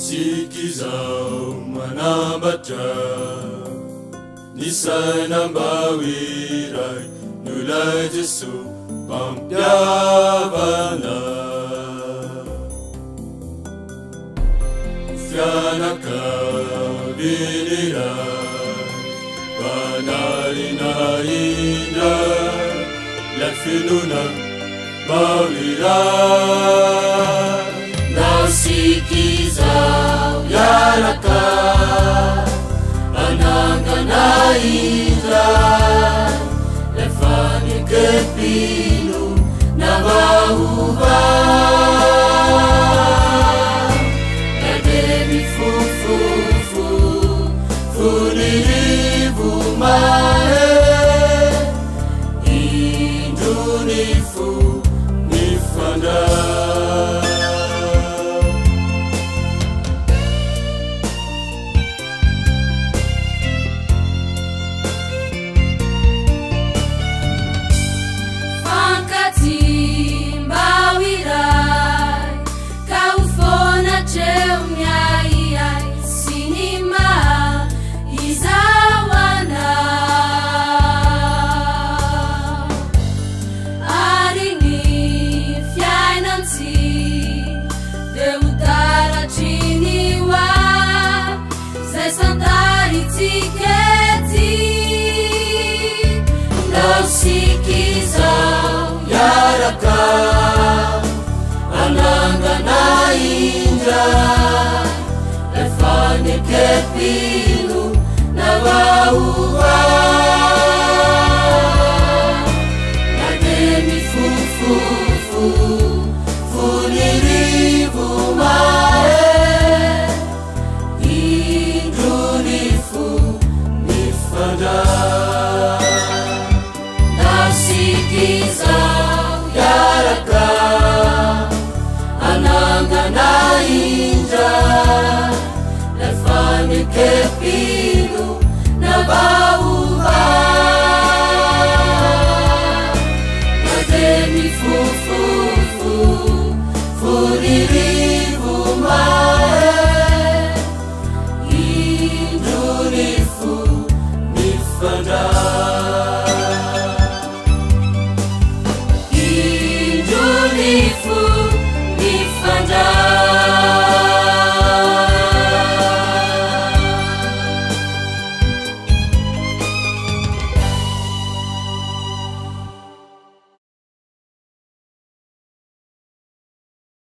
Sikiza manambatra nisanambawiray nolay Jesu pampiavana fianakavianiray panarina indray lay finoana mawiray nausikizao yaraka anangana indray lay fanekepino na vaovay nade mifofofu funirivo mae indronifu mifandray Nausikizao yaraka anangana indray lay fanekepino na vaovay nade mifofofu funirivo mae indronifu mifandray Nausikizao yaraka anangana indray lay fanekepino na vaovay